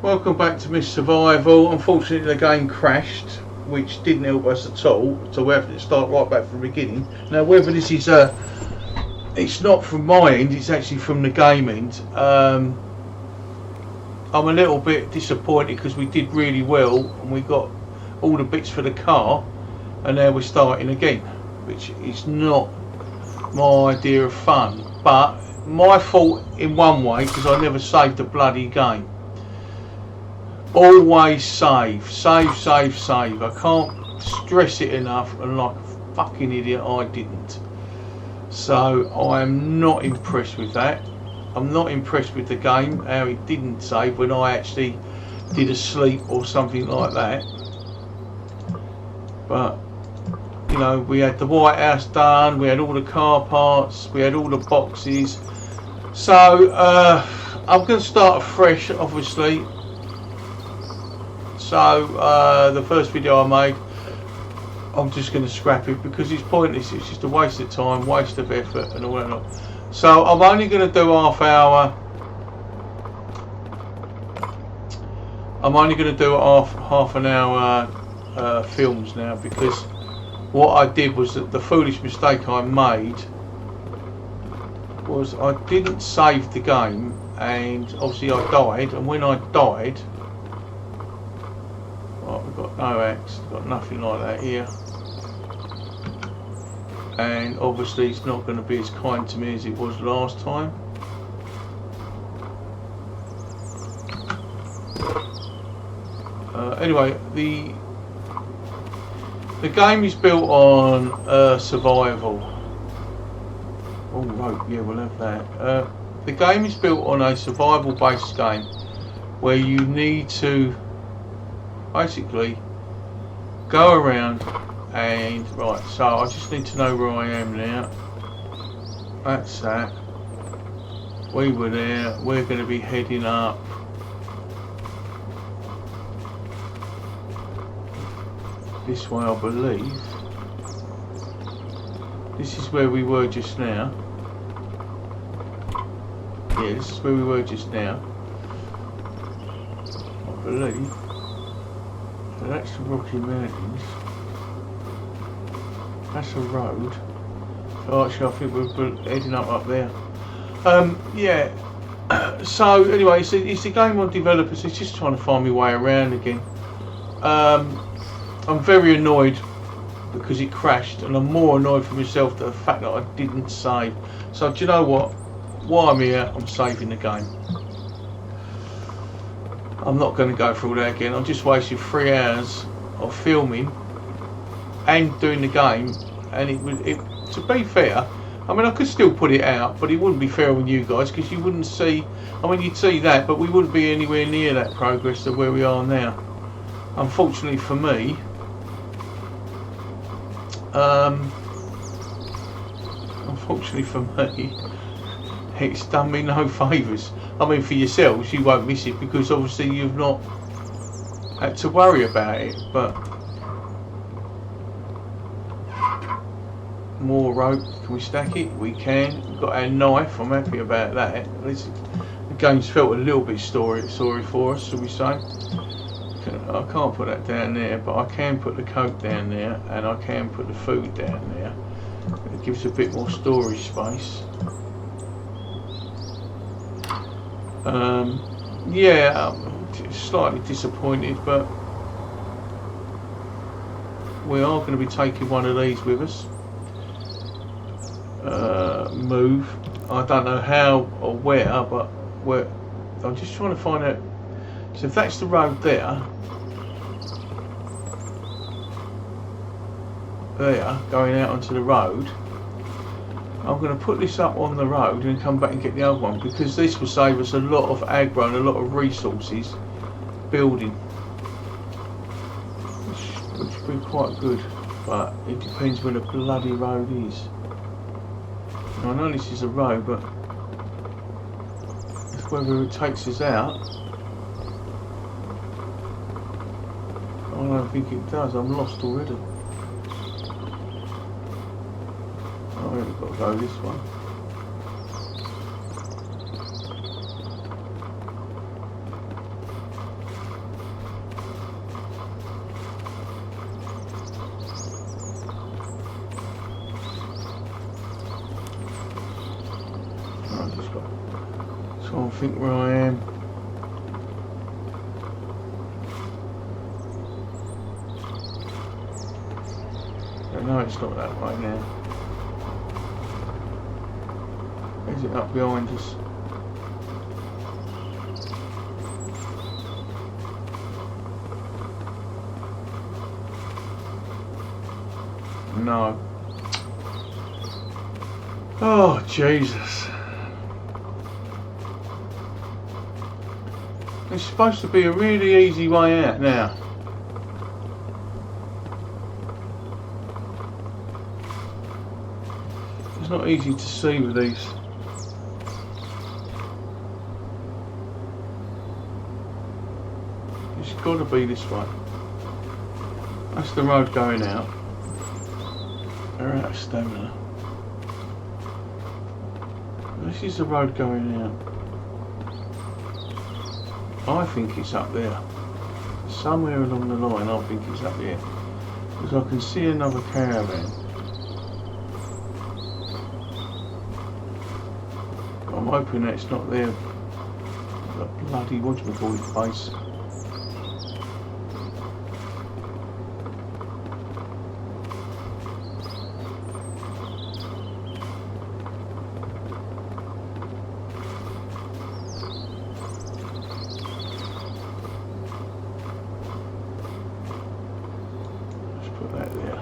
Welcome back to Miss Survival. Unfortunately the game crashed, which didn't help us at all, so we have to start right back from the beginning. Now whether this is it's not from my end, it's actually from the game end. I'm a little bit disappointed because we did really well and we got all the bits for the car, and now we're starting again, which is not my idea of fun, but my fault in one way because I never saved the bloody game. Always save. I can't stress it enough, and like a fucking idiot I didn't. So I am not impressed with that. I'm not impressed with the game, how it didn't save when I actually did a sleep or something like that. But you know, we had the White House done, we had all the car parts, we had all the boxes. So I'm going to start afresh, obviously. So the first video I made, I'm just going to scrap it because it's pointless. It's just a waste of time, waste of effort and all that lot. So I'm only going to do half hour. I'm only going to do half an hour films now, because what I did was that the foolish mistake I made was I didn't save the game, and obviously I died, and when I died, right, we've got no axe, we've got nothing like that here, and obviously it's not going to be as kind to me as it was last time. Anyway, the game is built on survival. Oh right, yeah, we'll have that. The game is built on a survival based game where you need to basically go around and, right, so I just need to know where I am now. That's that. We were there, we're going to be heading up. This way, I believe. This is where we were just now. Yeah, this is where we were just now, I believe. So that's the Rocky Mountains. That's a road. So actually I think we're heading up there. Yeah. So anyway, it's a game on developers. It's just trying to find my way around again. I'm very annoyed because it crashed, and I'm more annoyed for myself the fact that I didn't save. So do you know what? While I'm here, I'm saving the game. I'm not going to go through that again. I'm just wasting 3 hours of filming and doing the game, and it to be fair, I mean I could still put it out, but it wouldn't be fair on you guys because you wouldn't see, I mean you'd see that, but we wouldn't be anywhere near that progress of where we are now. Unfortunately for me, it's done me no favours. I mean, for yourselves, you won't miss it because obviously you've not had to worry about it. But more rope, can we stack it? We can. We've got our knife. I'm happy about that. At least the game's felt a little bit sorry for us, shall we say? I can't put that down there, but I can put the coke down there, and I can put the food down there. It gives a bit more storage space. Yeah, I'm slightly disappointed, but we are going to be taking one of these with us. Move. I don't know how or where, but I'm just trying to find out. So if that's the road there, going out onto the road, I'm going to put this up on the road and come back and get the other one, because this will save us a lot of aggro and a lot of resources building, which would be quite good, but it depends where the bloody road is. Now, I know this is a road, but it's whether it takes us out. I don't think it does. I'm lost already. Oh, we've got to go this one. Can't think where I am. No, it's not that way now. Is it up behind us? No. Oh, Jesus. It's supposed to be a really easy way out now. It's not easy to see with these. It's got to be this way. That's the road going out. They're out of stamina. This is the road going out. I think it's up there. Somewhere along the line I think it's up here. Because I can see another caravan. I'm hoping that's not there. The bloody whatchamacallit place. Let's put that there.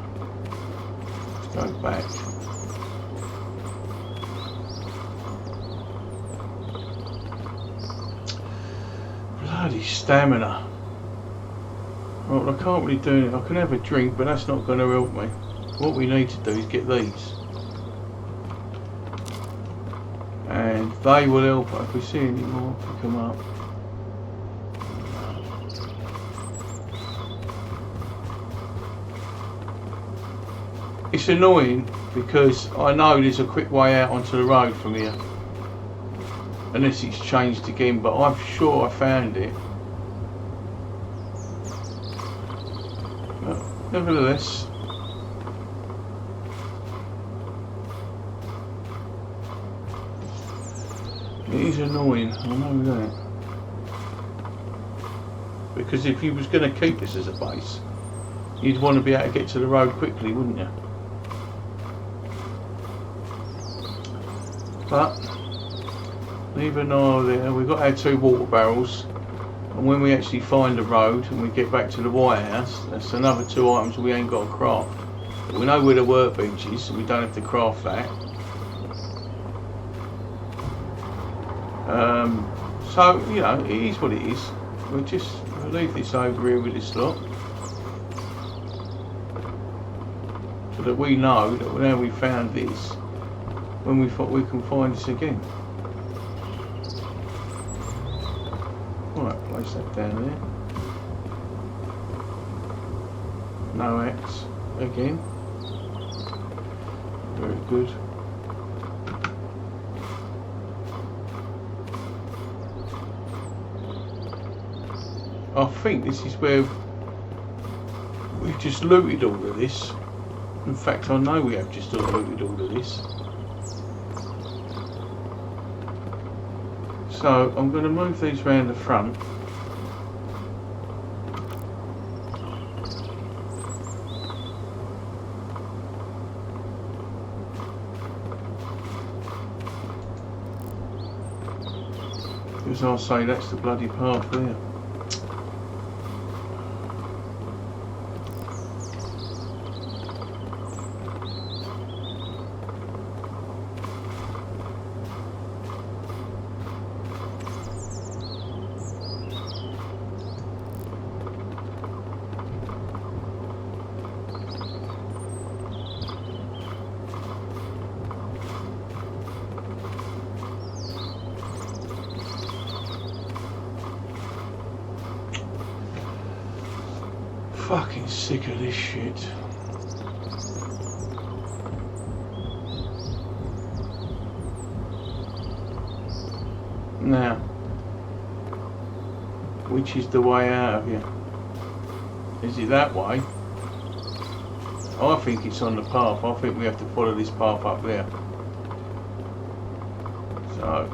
Let's go back. Bloody stamina. Well, I can't really do it. I can have a drink, but that's not going to help me. What we need to do is get these. And they will help. If we see any more, pick them up. It's annoying because I know there's a quick way out onto the road from here. Unless it's changed again, but I'm sure I found it. But nevertheless, it is annoying, I know that. Because if you was going to keep this as a base, you'd want to be able to get to the road quickly, wouldn't you? But neither nor there, we've got our 2 water barrels, and when we actually find the road and we get back to the White House, that's another 2 items we ain't got to craft. But we know where the workbench is, so we don't have to craft that. So, you know, it is what it is. We'll just leave this over here with this lot. So that we know that now we found this, when we thought we can find this again. Right, place that down there. No axe again. Very good. I think this is where we've just looted all of this. In fact, I know we have just looted all of this. So I'm going to move these round the front. Because I'll say that's the bloody path there. Fucking sick of this shit. Now, which is the way out of here? Is it that way? I think it's on the path. I think we have to follow this path up there. So,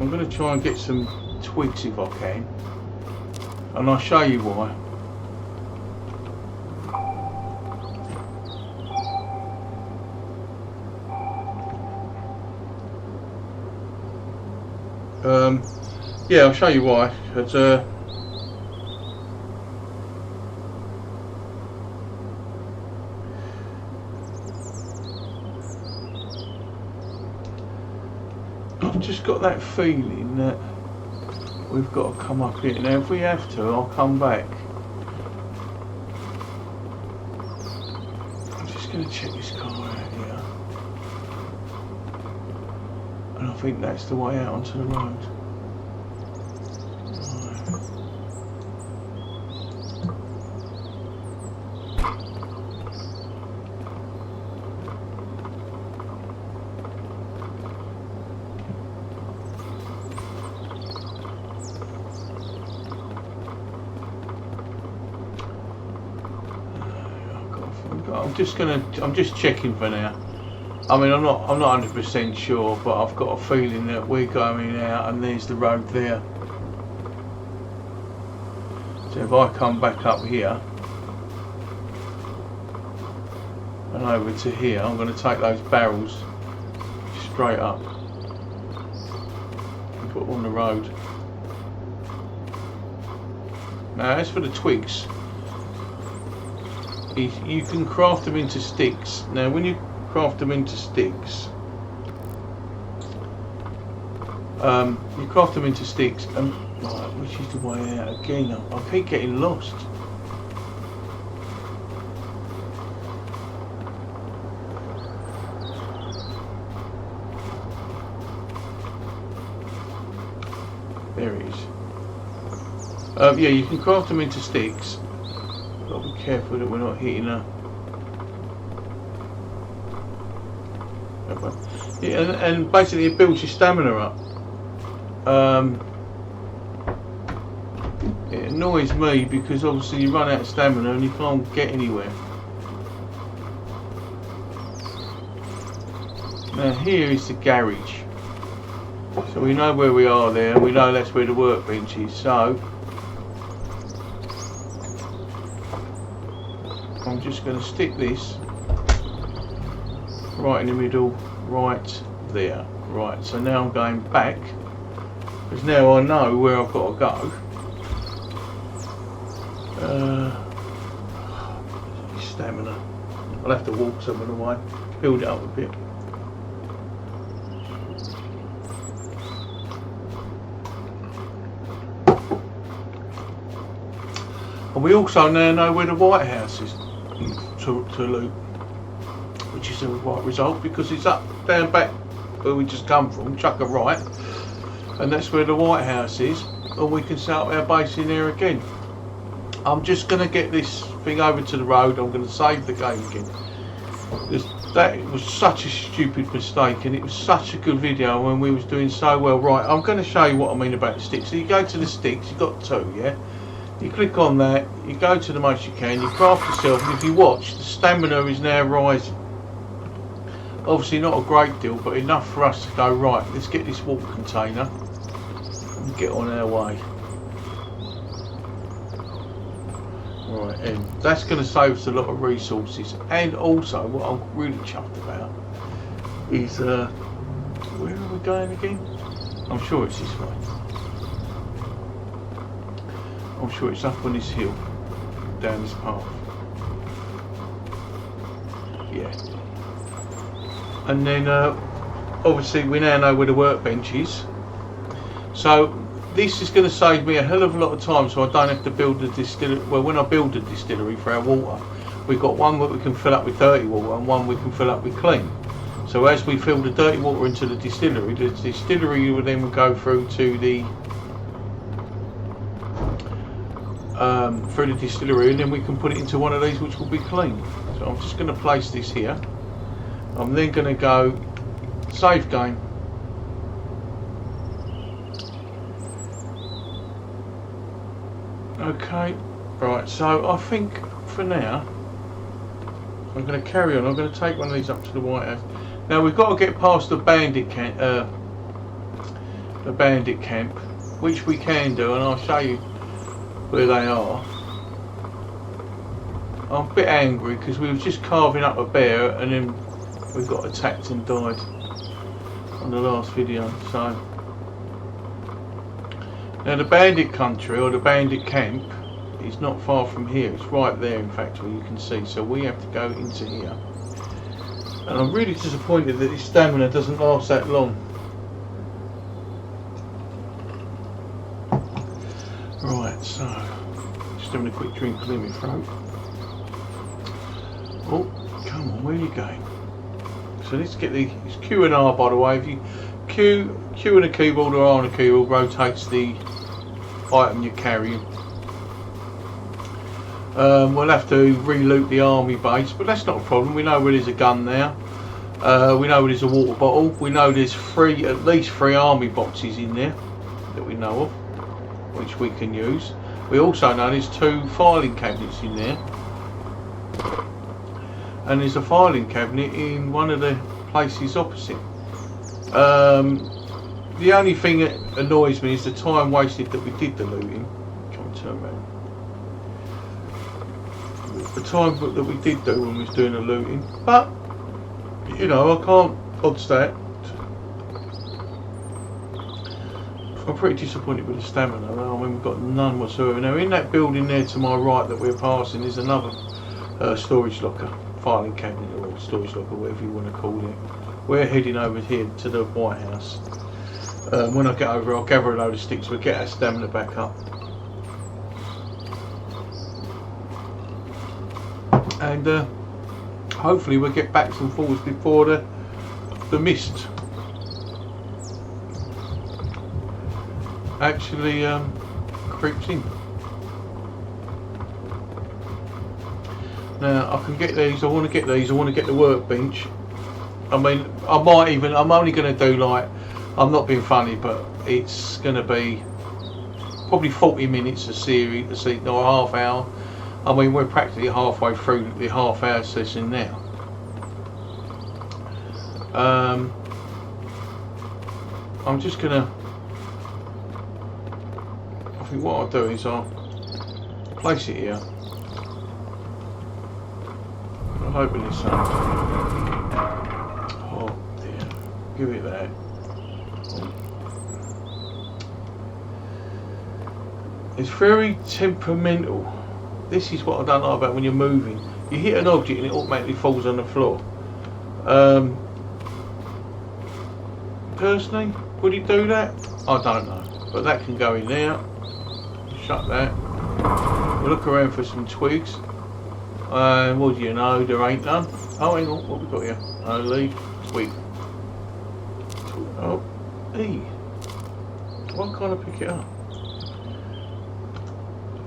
I'm going to try and get some twigs if I can, and I'll show you why. Yeah, I'll show you why. But, I've just got that feeling that we've got to come up here. Now, if we have to, I'll come back. I'm just going to check this car out here. And I think that's the way out onto the road. I'm just checking for now. I mean, I'm not 100% sure, but I've got a feeling that we're going out and there's the road there. So if I come back up here and over to here, I'm going to take those barrels straight up and put them on the road. Now, as for the twigs, you can craft them into sticks. Now, when you craft them into sticks, and right, which is the way out again? I keep getting lost. There it is. Yeah, you can craft them into sticks. Got to be careful that we're not hitting her. Yeah, and basically it builds your stamina up. It annoys me because obviously you run out of stamina and you can't get anywhere. Now here is the garage. So we know where we are there, and we know that's where the workbench is. So I'm just going to stick this right in the middle, right there. Right, so now I'm going back, because now I know where I've got to go. Stamina. I'll have to walk some of the way, build it up a bit. And we also now know where the White House is to loot, which is the right result, because it's up down back where we just come from, chuck a right, and that's where the White House is, and we can set up our base in there again. I'm just going to get this thing over to the road. I'm going to save the game again. That was such a stupid mistake, and it was such a good video when we was doing so well. Right, I'm going to show you what I mean about the sticks. So you go to the sticks, you've got two, yeah? You click on that, you go to the most you can, you craft yourself, and if you watch, the stamina is now rising. Obviously not a great deal, but enough for us to go, right, let's get this water container and get on our way. Right, and that's going to save us a lot of resources. And also, what I'm really chuffed about is, where are we going again? I'm sure it's this way. I'm sure it's up on this hill, down this path. Yeah. And then, obviously, we now know where the workbench is. So, this is going to save me a hell of a lot of time, so I don't have to build the distillery. Well, when I build the distillery for our water, we've got one that we can fill up with dirty water and one we can fill up with clean. So as we fill the dirty water into the distillery will then go through to the distillery, and then we can put it into one of these which will be clean. So I'm just going to place this here. I'm then going to go save game. Okay, right, so I think for now I'm going to carry on. I'm going to take one of these up to the White House. Now we've got to get past the bandit the bandit camp, which we can do, and I'll show you where they are. I'm a bit angry because we were just carving up a bear and then we got attacked and died on the last video. So now the bandit country, or the bandit camp, is not far from here. It's right there, in fact, where you can see. So we have to go into here, and I'm really disappointed that this stamina doesn't last that long. Right, so just having a quick drink to clear my throat. Oh, come on, where are you going? So let's get the, it's Q and R, by the way. If you Q on the keyboard or R on the keyboard rotates the item you're carrying. We'll have to re-loot the army base, but that's not a problem. We know where there's a gun now. We know where there's a water bottle. We know there's at least three army boxes in there that we know of, which we can use. We also know there's 2 filing cabinets in there, and there's a filing cabinet in one of the places opposite. The only thing that annoys me is the time wasted that we did the looting. Come and turn around. The time that we did do when we was doing the looting, but you know, I can't dodge that. I'm pretty disappointed with the stamina. I mean, we've got none whatsoever. Now in that building there to my right that we're passing is another storage locker, filing cabinet, or storage locker, whatever you want to call it. We're heading over here to the White House. When I get over, I'll gather a load of sticks. We'll get our stamina back up, and hopefully we'll get backs and forwards before the mist actually creeps in. Now I can get these. I want to get these. I want to get the workbench. I mean, I'm only going to do, like, I'm not being funny, but it's going to be probably 40 minutes a series, or a half hour. I mean, we're practically halfway through the half hour session now. I'm just going to, I think what I'll do is I'll place it here. I'm hoping it's oh dear, give it that. It's very temperamental. This is what I don't like about when you're moving. You hit an object and it automatically falls on the floor. Personally, would it do that? I don't know. But that can go in there. Shut that. We'll look around for some twigs. What do you know? There ain't none. Oh, hang on. What we got here? Only twig. Oh, E. Why can't I pick it up?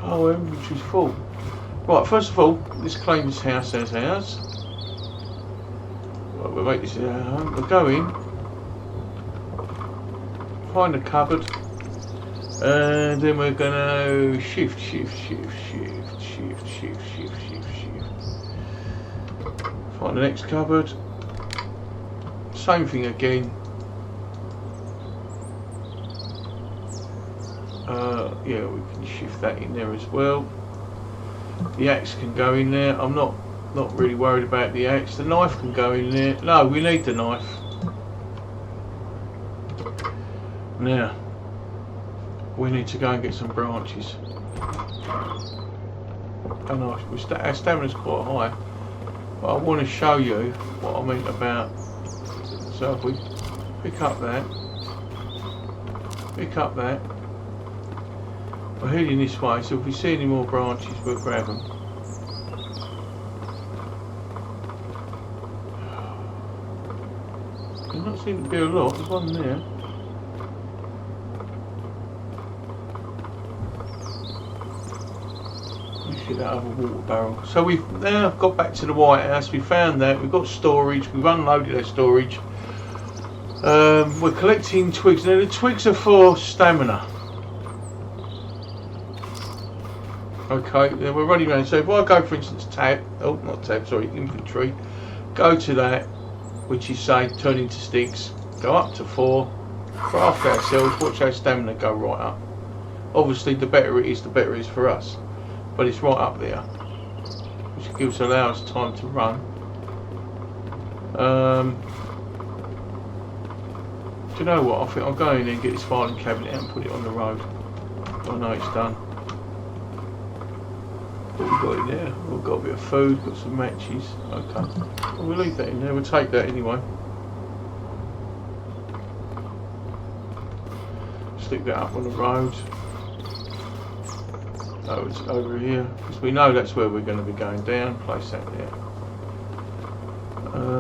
Oh, inventory's full. Right, first of all, let's claim this house as ours. Right, we'll make this we'll go in, find a cupboard, and then we're gonna shift. Find the next cupboard. Same thing again. Yeah, we can shift that in there as well. The axe can go in there. I'm not really worried about the axe. The knife can go in there. No, we need the knife. Now we need to go and get some branches. And our stamina's quite high, but I want to show you what I mean about. So if we pick up that, we're heading this way, so if we see any more branches, we'll grab them. There doesn't seem to be a lot. There's one there. We should have a water barrel. So we've now got back to the White House. We found that we've got storage. We've unloaded our storage. We're collecting twigs. Now the twigs are for stamina. Okay, then we're running around. So if I go, for instance, infantry, go to that, which is say turn into sticks, go up to 4, craft ourselves, watch our stamina go right up. Obviously the better it is, the better it is for us. But it's right up there, which gives allows time to run. Do you know what? I think I'll go in there and get this filing cabinet out and put it on the road. I know it's done. What we got in there? We've got a bit of food, got some matches. Okay. Well, we'll leave that in there. We'll take that anyway. Stick that up on the road. Oh, it's over here because we know that's where we're going to be going down. Place that there.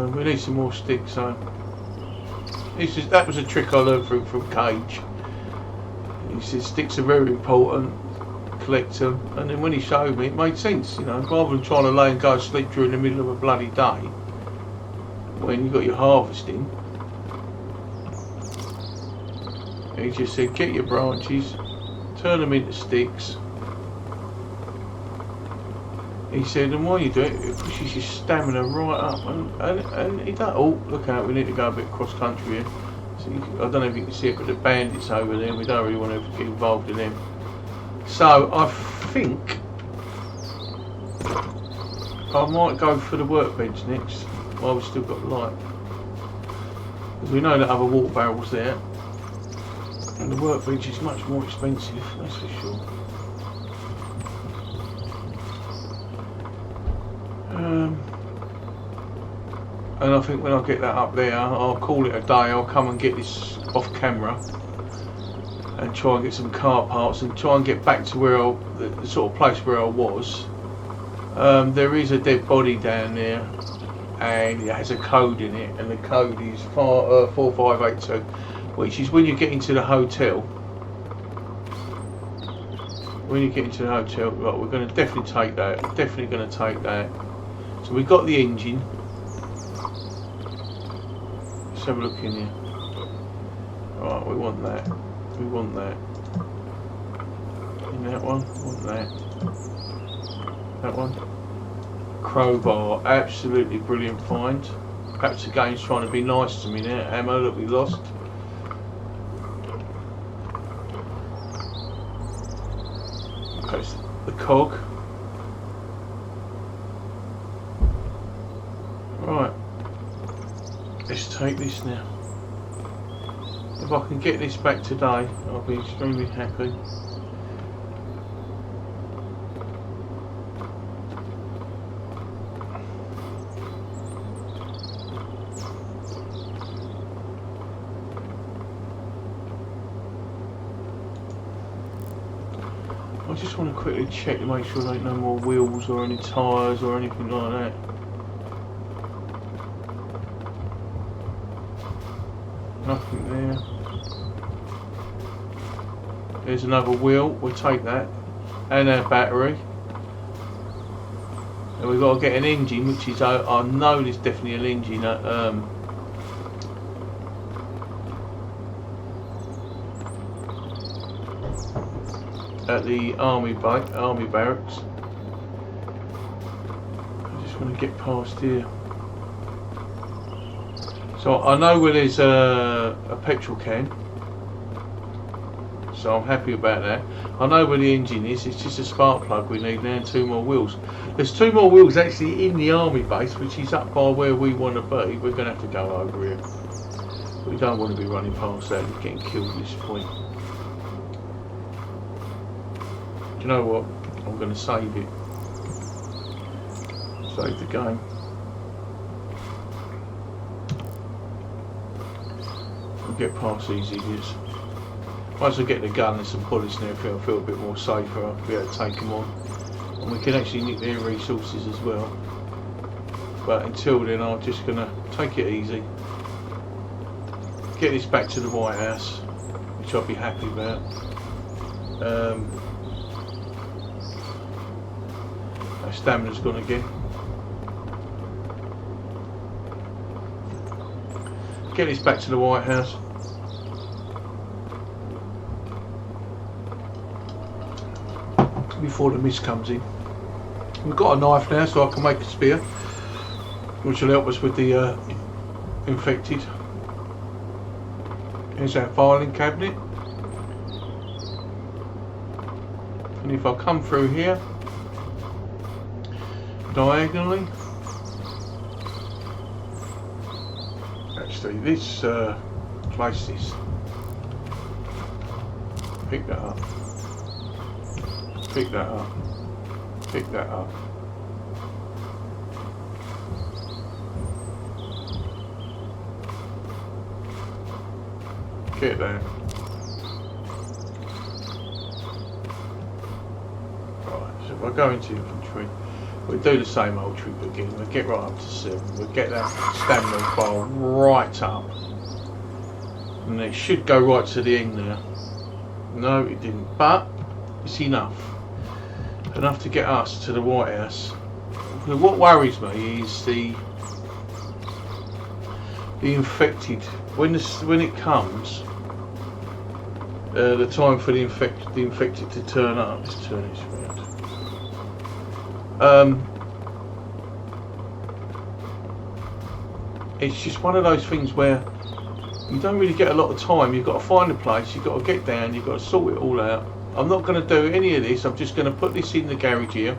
We need some more sticks, so that was a trick I learned from Cage. He said sticks are very important, collect them, and then when he showed me it made sense, you know, rather than trying to lay and go to sleep during the middle of a bloody day when you've got your harvesting. He just said get your branches, turn them into sticks. He said, and while you do it, it pushes your stamina right up, and he does. Oh, look out! We need to go a bit cross country here. So I don't know if you can see it, but the bandits over there. We don't really want to get involved in them. So I think I might go for the workbench next, while we've still got light, because we know that other water barrels there, and the workbench is much more expensive. That's for sure. And I think when I get that up there, I'll call it a day. I'll come and get this off camera and try and get some car parts and try and get back to where the sort of place where I was. There is a dead body down there, and it has a code in it, and the code is 4582, which is when you get into the hotel. When you get into the hotel, right, we're going to definitely take that. Definitely going to take that. So we've got the engine. Let's have a look in here. Right, we want that. We want that. In that one, we want that. That one. Crowbar, absolutely brilliant find. Perhaps the game's trying to be nice to me now. Ammo that we lost. Okay, so the cog. Right, let's take this now. If I can get this back today, I'll be extremely happy. I just want to quickly check to make sure there ain't no more wheels or any tyres or anything like that. Nothing there. There's another wheel, we'll take that. And our battery. And we've got to get an engine, which is, I know there's definitely an engine at the army barracks. I just want to get past here. So I know where there's a petrol can, so I'm happy about that. I know where the engine is, it's just a spark plug we need now and 2 more wheels. There's 2 more wheels actually in the army base, which is up by where we want to be. We're going to have to go over here. We don't want to be running past that and getting killed at this point. Do you know what? I'm going to save it. Save the game. Get past these idiots. Once I get the gun and some bullets and everything, I'll feel a bit more safer. I'll be able to take them on, and we can actually nick their resources as well. But until then, I'm just gonna take it easy, get this back to the White House, which I'll be happy about. Our stamina's gone again. Get this back to the White House. Before the mist comes in. We've got a knife now, so I can make a spear, which will help us with the infected. Here's our filing cabinet. And if I come through here, diagonally, actually this place is, pick that up, pick that up, pick that up. Get there. Right, so if I go into inventory, we'll do the same old trick again. We'll get right up to 7. We'll get that stamina bar right up. And it should go right to the end there. No, it didn't. But it's enough. Enough to get us to the White House. What worries me is the infected. When it comes, the time for the infected to turn up. Let's turn this round. It's just one of those things where you don't really get a lot of time. You've got to find a place, you've got to get down, you've got to sort it all out. I'm not going to do any of this. I'm just going to put this in the garage here,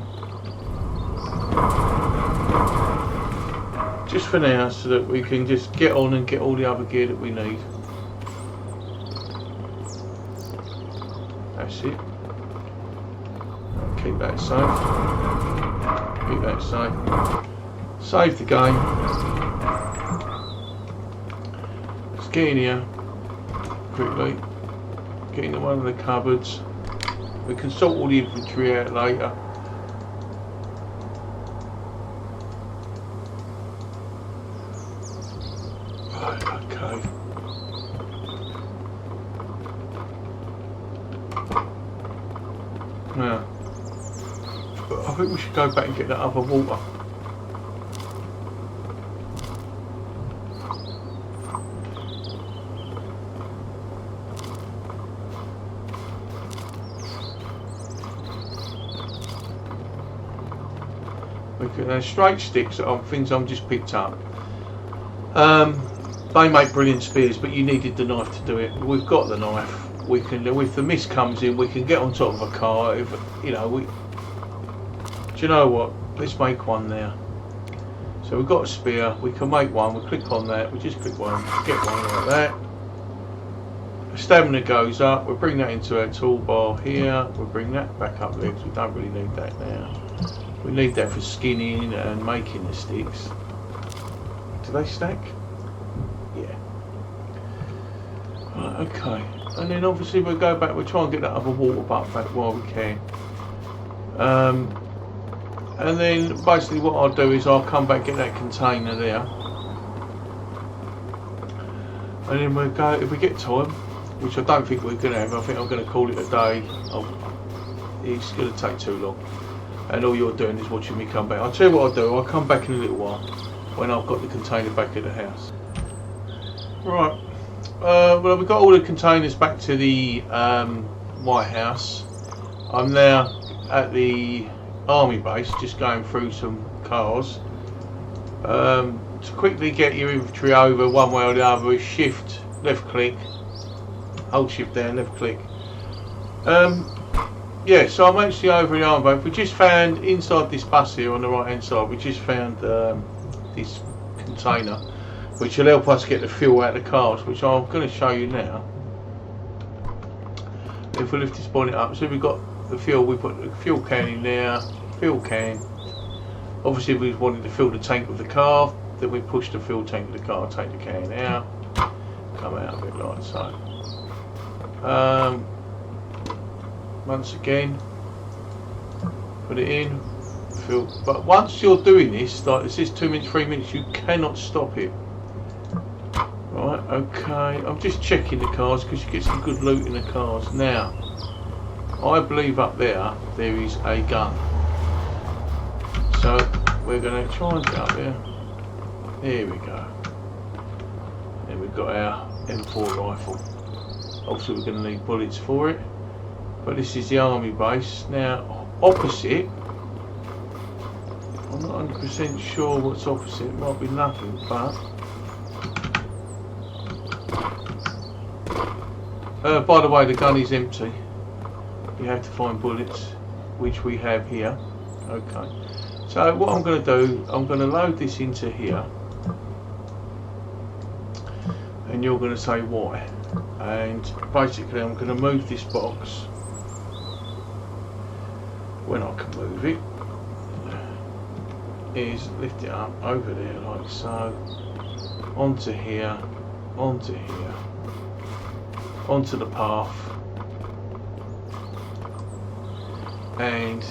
just for now, so that we can just get on and get all the other gear that we need. That's it. Keep that safe. Keep that safe. Save the game. Let's get in here quickly. Get into one of the cupboards. We can sort all the inventory out later. Right, okay. Now, I think we should go back and get that other water. Straight sticks are things I'm just picked up. They make brilliant spears, but you needed the knife to do it. We've got the knife. We can, if the mist comes in, we can get on top of a car. If you know, do you know what? Let's make one now. So we've got a spear. We can make one. We click on that. We just click one. Get one like that. The stamina goes up. We'll bring that into our toolbar here. We'll bring that back up there because we don't really need that now. We need that for skinning and making the sticks. Do they stack? Yeah. Right, okay. And then obviously we'll go back, we'll try and get that other water butt back while we can. And then basically what I'll do is I'll come back, get that container there. And then we'll go, if we get time, which I don't think we're going to have, I think I'm going to call it a day. It's going to take too long. And all you're doing is watching me come back. I'll tell you what I'll do, I'll come back in a little while when I've got the container back at the house. Right, well we've got all the containers back to the White House. I'm now at the army base, just going through some cars. To quickly get your inventory over one way or the other is shift, left click, hold shift down, left click. Yeah, so I'm actually over in Armbank. We just found inside this bus here on the right hand side, we just found this container which will help us get the fuel out of the cars, which I'm going to show you now. If we lift this bonnet up, so we've got the fuel, we put the fuel can in there, fuel can. Obviously we wanted to fill the tank of the car, then we push the fuel tank of the car, take the can out, come out of it like so. Once again, put it in, fill. But once you're doing this, like this is 2 minutes, 3 minutes, you cannot stop it. Right, okay, I'm just checking the cars because you get some good loot in the cars. Now, I believe up there is a gun. So we're going to try and get up there. There we go. And we've got our M4 rifle. Obviously we're going to need bullets for it. But this is the army base. Now, opposite, I'm not 100% sure what's opposite. It might be nothing, but By the way, the gun is empty. You have to find bullets, which we have here. Okay. So what I'm going to do, I'm going to load this into here. And you're going to say why. And basically I'm going to move this box when I can move it. Is lift it up over there like so. Onto here. Onto here. Onto the path. And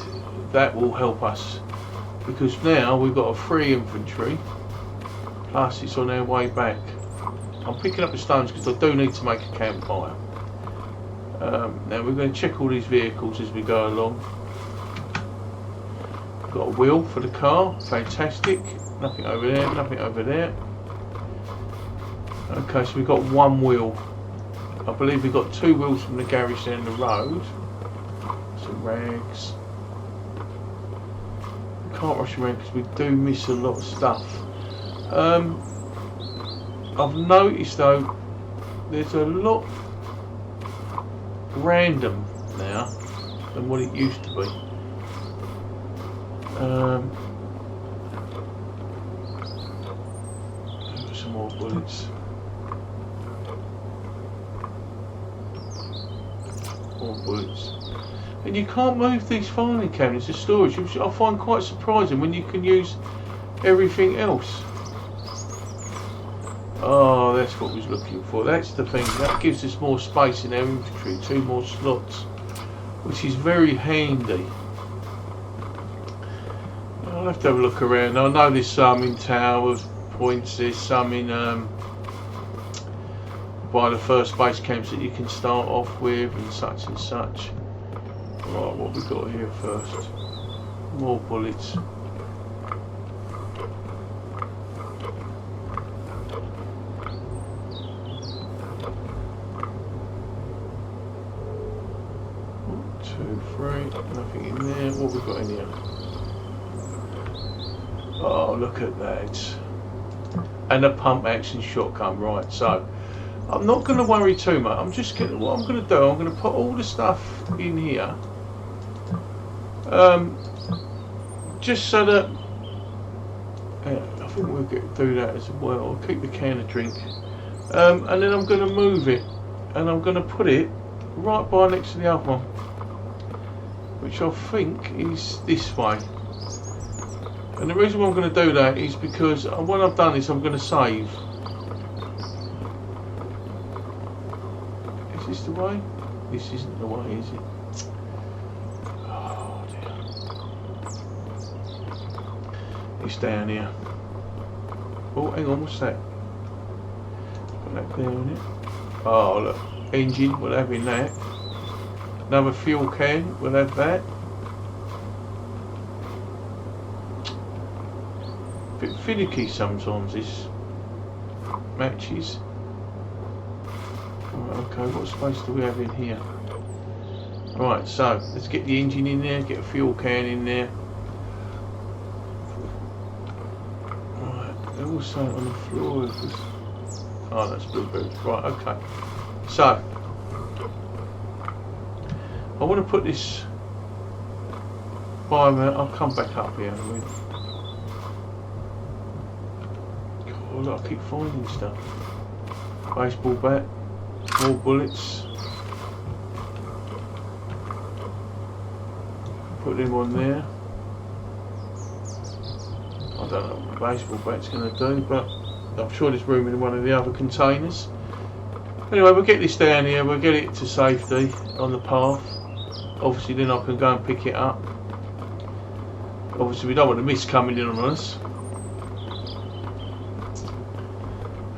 that will help us, because now we've got a free infantry, plus it's on our way back. I'm picking up the stones because I do need to make a campfire. Now we're going to check all these vehicles as we go along. Got a wheel for the car, fantastic. Nothing over there, nothing over there. Okay, so we've got one wheel. I believe we've got two wheels from the garage down the road. Some rags. We can't rush around because we do miss a lot of stuff. I've noticed though, there's a lot random now than what it used to be. Some more bullets. More bullets. And you can't move these filing cabinets to storage, which I find quite surprising when you can use everything else. Oh, that's what we was looking for. That's the thing. That gives us more space in our inventory, 2 more slots, which is very handy. I'll have to have a look around. I know there's some in Towers Points, there's some in by the first base camps that you can start off with and such and such. Right, what we got here first? More bullets. Nothing in there. What have we got in here? Oh, look at that. And a pump action shotgun. Right, so I'm not going to worry too much. I'm just going to, what I'm going to do, I'm going to put all the stuff in here. Just so that I think we'll do that as well. I'll keep the can of drink. And then I'm going to move it. And I'm going to put it right by next to the other one, which I think is this way. And the reason why I'm going to do that is because what I've done is I'm going to save. Is this the way? This isn't the way, is it? Oh dear. It's down here. Oh, hang on, what's that? Put that there in it. Oh look, engine, we'll have in that. Another fuel can, we'll have that. Bit finicky sometimes, this matches. Right, okay, what space do we have in here? Right, so let's get the engine in there, get a fuel can in there. Right, they're all sat on the floor. Oh, that's blueberries. Right, okay. So I want to put this by a minute. I'll come back up here in a minute. God, I keep finding stuff. Baseball bat, more bullets. Put them on there. I don't know what the baseball bat's going to do, but I'm sure there's room in one of the other containers. Anyway, we'll get this down here, we'll get it to safety on the path. Obviously then I can go and pick it up. Obviously we don't want the mist coming in on us.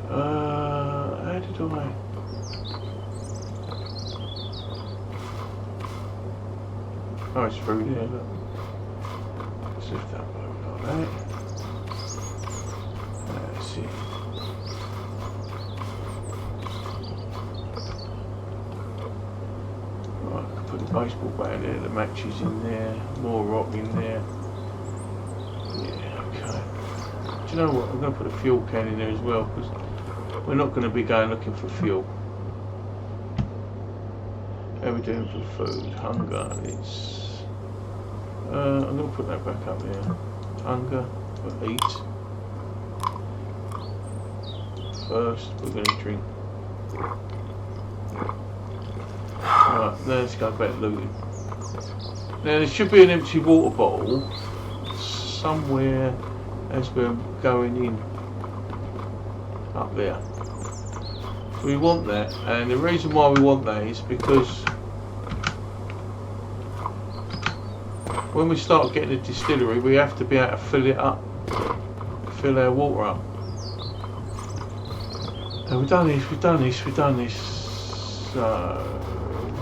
How did I? Oh, it's through there, look. Let's lift that over like that. That's it. Put the baseball bat there, the matches in there, more rock in there. Yeah, okay. Do you know what? I'm going to put a fuel can in there as well, because we're not going to be going looking for fuel. How are we doing for food? Hunger. It's. I'm going to put that back up there. Hunger. We'll eat. First, we're going to drink. Right, let's go back looting. Now, there should be an empty water bottle somewhere as we're going in. Up there. So we want that, and the reason why we want that is because when we start getting a distillery, we have to be able to fill it up, fill our water up. And we've done this. So,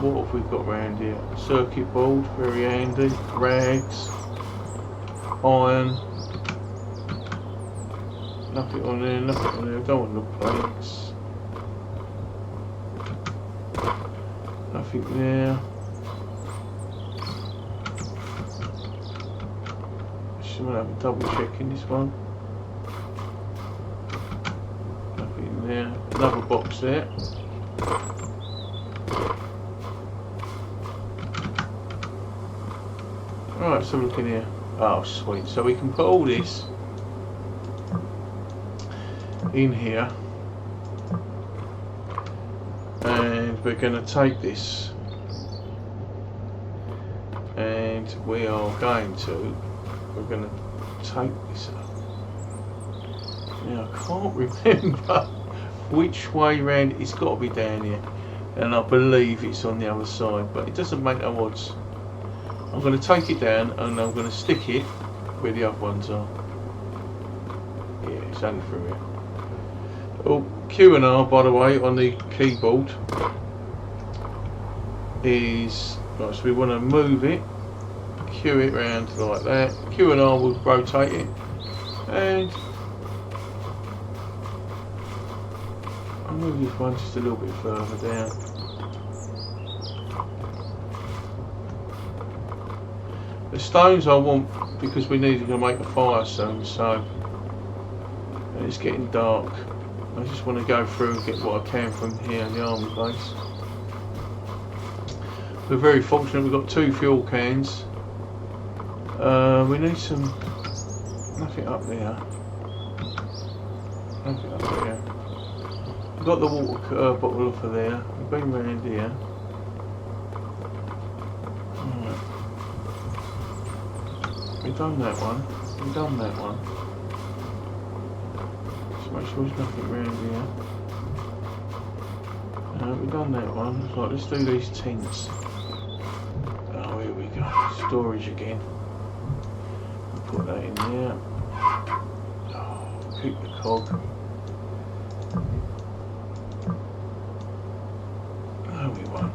what have we got around here? Circuit board, very handy. Rags, iron. Nothing on there, don't want the plates. Nothing there. Should have a double check in this one. Nothing there. Another box there. Alright, so look in here. Oh sweet. So we can put all this in here, and we're going to take this, and we're going to take this up. Now I can't remember which way round. It's got to be down here, and I believe it's on the other side, but it doesn't make no odds. I'm going to take it down and I'm going to stick it where the other ones are. Yeah, it's only through here. Oh, Q and R, by the way, on the keyboard is right. So we want to move it, Q it round like that. Q and R will rotate it, and I'll move this one just a little bit further down. The stones I want because we need to make a fire soon, so and it's getting dark. I just want to go through and get what I can from here in the army base. We're very fortunate we've got 2 fuel cans. We need some... nothing up there. Nothing up there. We've got the water bottle off of there. We've been round here. Right. We've done that one. We've done that one. Make sure there's nothing around here. We've done that one. Right, let's do these tents. Oh, here we go. Storage again. Put that in there. Oh, keep the cog. No, we won't.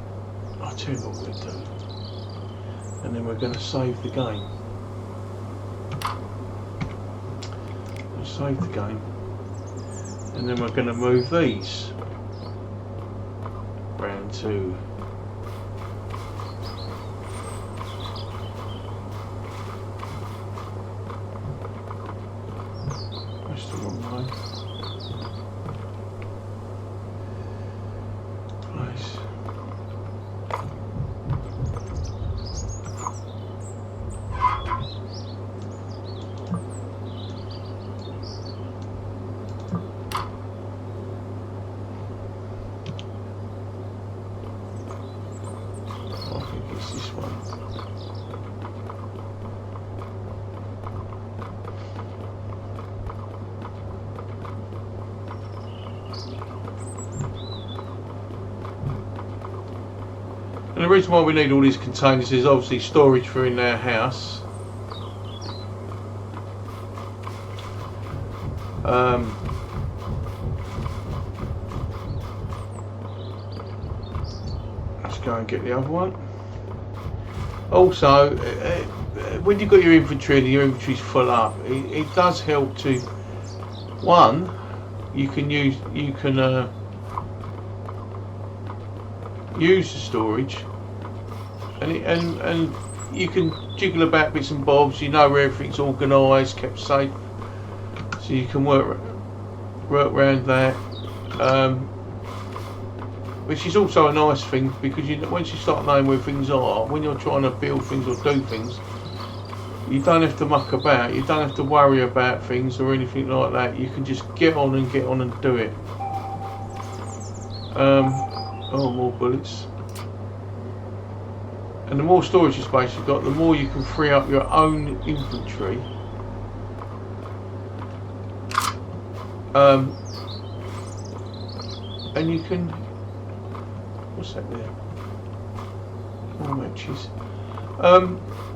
I'll tell you what we'll do. And then we're going to save the game. We'll save the game. And then we're going to move these round to that's the wrong way. Place. This one. And the reason why we need all these containers is obviously storage for in our house. Let's go and get the other one. Also, when you've got your inventory and your inventory's full up, it does help to, one, you can use the storage, and you can jiggle about bits and bobs. You know where everything's organised, kept safe, so you can work around that. which is also a nice thing, because once you start knowing where things are, when you're trying to build things or do things, you don't have to muck about, you don't have to worry about things or anything like that. You can just get on and do it. Oh, more bullets. And the more storage space you've got, the more you can free up your own inventory. And you can, what's that there? More matches.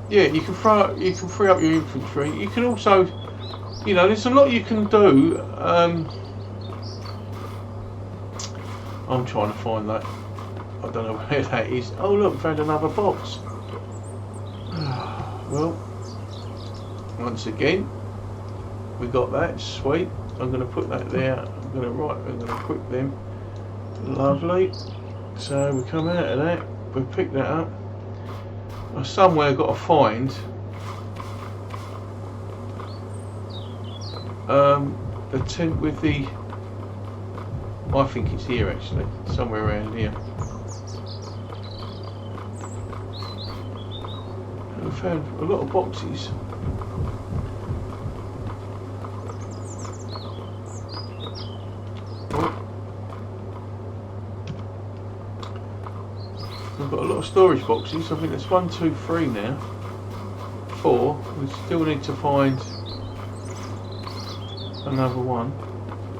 Yeah, you can free up your inventory. You can also, you know, there's a lot you can do. I'm trying to find that. I don't know where that is. Oh look, found another box. Well, once again, we got that. Sweet. I'm going to put that there. I'm going to equip them. Lovely. So we come out of that. We pick that up. Somewhere I've got to find the tent with the, I think it's here actually, somewhere around here. I found a lot of boxes. We've got a lot of storage boxes. I think that's 1, 2, 3 now. 4. We still need to find another one.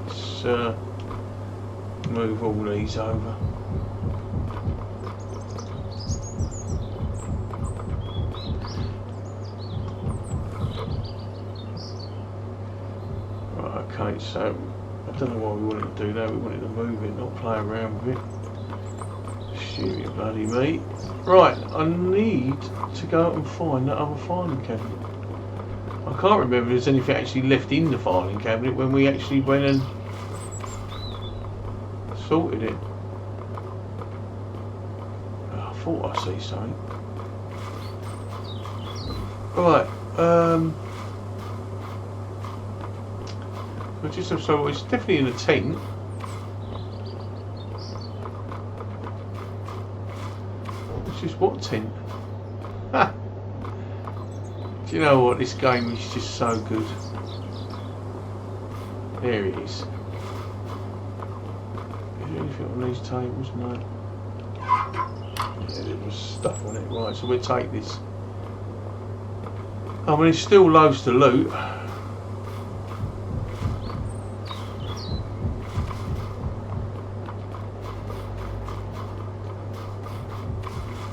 Let's move all these over. Right, okay, so I don't know why we wanted to do that. We wanted to move it, not play around with it. Shoot you bloody me. Right, I need to go and find that other filing cabinet. I can't remember if there's anything actually left in the filing cabinet when we actually went and sorted it. Oh, I thought I see something. Right, so it's definitely in a tent. What tent? Ha! Do you know what? This game is just so good. There it is. Is there anything on these tables? No. Yeah, there was stuff on it. Right, so we'll take this. I mean, it's still loads to loot.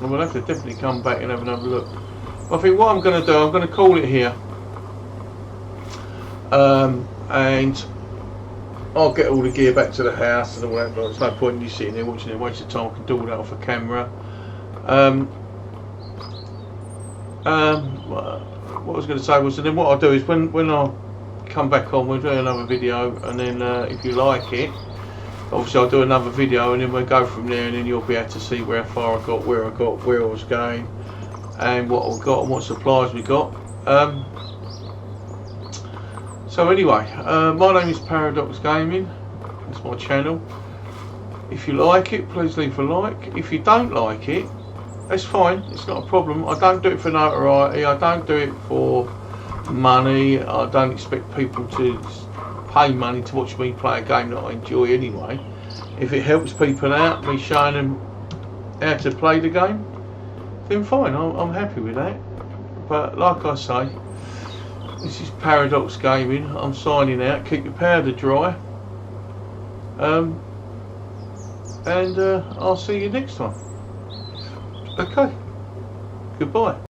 We'll have to definitely come back and have another look. I think what I'm going to do, I'm going to call it here. And I'll get all the gear back to the house and all that. But there's no point in you sitting there watching it, waste of time. I can do all that off a camera. What I was going to say was, and then what I'll do is when I come back on, we'll do another video, and then if you like it, obviously I'll do another video, and then we'll go from there, and then you'll be able to see where far I got, where I was going, and what I've got and what supplies we got. So anyway, my name is Paradox Gaming. That's my channel. If you like it, please leave a like. If you don't like it, that's fine. It's not a problem. I don't do it for notoriety. I don't do it for money. I don't expect people to pay money to watch me play a game that I enjoy anyway. If it helps people out, me showing them how to play the game, then fine, I'm happy with that. But like I say, this is Paradox Gaming. I'm signing out. Keep your powder dry. And I'll see you next time. Okay, goodbye.